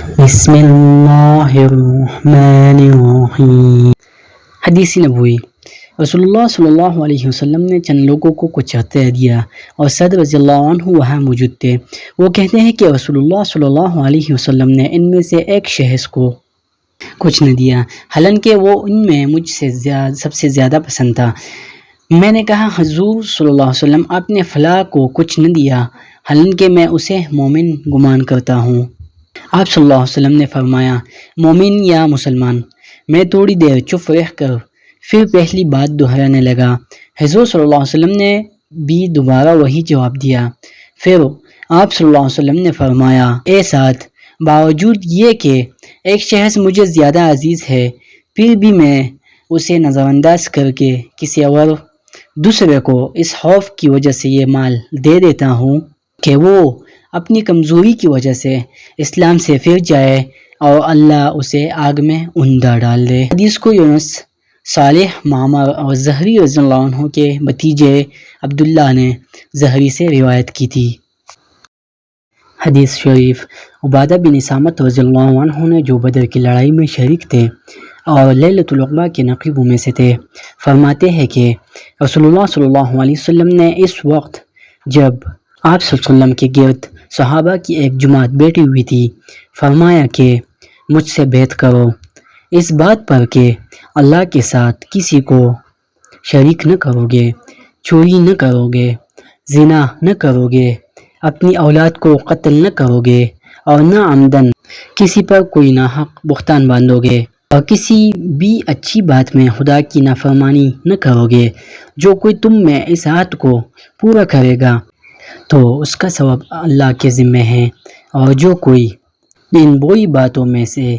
بسم اللہ الرحمن الرحیم۔ حدیث نبوی۔ رسول اللہ صلی اللہ علیہ وسلم نے چند لوگوں کو کچھ عطیہ دیا اور سعد رضی اللہ عنہ وہاں موجود تھے۔ وہ کہتے ہیں کہ رسول اللہ صلی اللہ علیہ وسلم نے ان میں سے ایک شخص کو کچھ نہ دیا، حالانکہ وہ ان میں مجھ سے سب سے زیادہ پسند تھا۔ میں نے کہا، حضور صلی اللہ علیہ وسلم، آپ نے فلاں کو کچھ نہ دیا، حالانکہ میں اسے مومن گمان کرتا ہوں۔ آپ صلی اللہ علیہ وسلم نے فرمایا، مومن یا مسلمان؟ میں تھوڑی دیر چپ رہ کر پھر پہلی بات دہرانے لگا۔ حضور صلی اللہ علیہ وسلم نے بھی دوبارہ وہی جواب دیا۔ پھر آپ صلی اللہ علیہ وسلم نے فرمایا، اے سعد، باوجود یہ کہ ایک شخص مجھے زیادہ عزیز ہے، پھر بھی میں اسے نظر انداز کر کے کسی اور دوسرے کو اس خوف کی وجہ سے یہ مال دے دیتا ہوں کہ وہ اپنی کمزوری کی وجہ سے اسلام سے پھر جائے اور اللہ اسے آگ میں اوندا ڈال دے۔ حدیث کو یونس، صالح، معمر اور زہری رضی اللہ عنہ کے بھتیجے عبداللہ نے زہری سے روایت کی تھی۔ حدیث شریف۔ عبادہ بن صامت رضی اللہ عنہ نے، جو بدر کی لڑائی میں شریک تھے اور لیلۃ العقبہ کے نقیبوں میں سے تھے، فرماتے ہیں کہ رسول اللہ صلی اللہ علیہ وسلم نے اس وقت جب آپ صلی اللہ علیہ وسلم کے گرد صحابہ کی ایک جماعت بیٹھی ہوئی تھی، فرمایا کہ مجھ سے بیعت کرو اس بات پر کہ اللہ کے ساتھ کسی کو شریک نہ کرو گے، چوری نہ کرو گے، زنا نہ کرو گے، اپنی اولاد کو قتل نہ کرو گے، اور نہ عمدن کسی پر کوئی ناحق بہتان باندھو گے، اور کسی بھی اچھی بات میں خدا کی نافرمانی نہ کرو گے۔ جو کوئی تم میں اس عہد کو پورا کرے گا تو اس کا ثواب اللہ کے ذمہ ہے، اور جو کوئی ان بری باتوں میں سے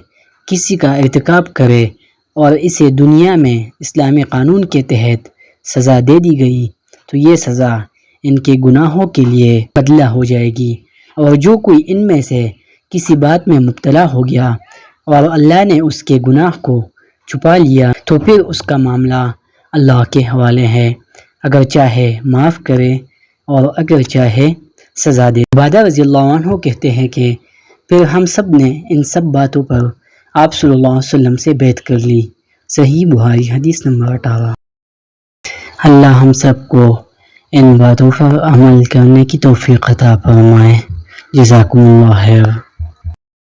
کسی کا ارتکاب کرے اور اسے دنیا میں اسلامی قانون کے تحت سزا دے دی گئی تو یہ سزا ان کے گناہوں کے لیے بدلہ ہو جائے گی، اور جو کوئی ان میں سے کسی بات میں مبتلا ہو گیا اور اللہ نے اس کے گناہ کو چھپا لیا تو پھر اس کا معاملہ اللہ کے حوالے ہے، اگر چاہے معاف کرے اور اگر چاہے سزا دے۔ عبادہ رضی اللہ عنہ کہتے ہیں کہ پھر ہم سب نے ان سب باتوں پر آپ صلی اللہ علیہ وسلم سے بیعت کر لی۔ صحیح بخاری، حدیث نمبر 18۔ اللہ ہم سب کو ان باتوں پر عمل کرنے کی توفیق عطا فرمائے۔ جزاکم اللہ خیر۔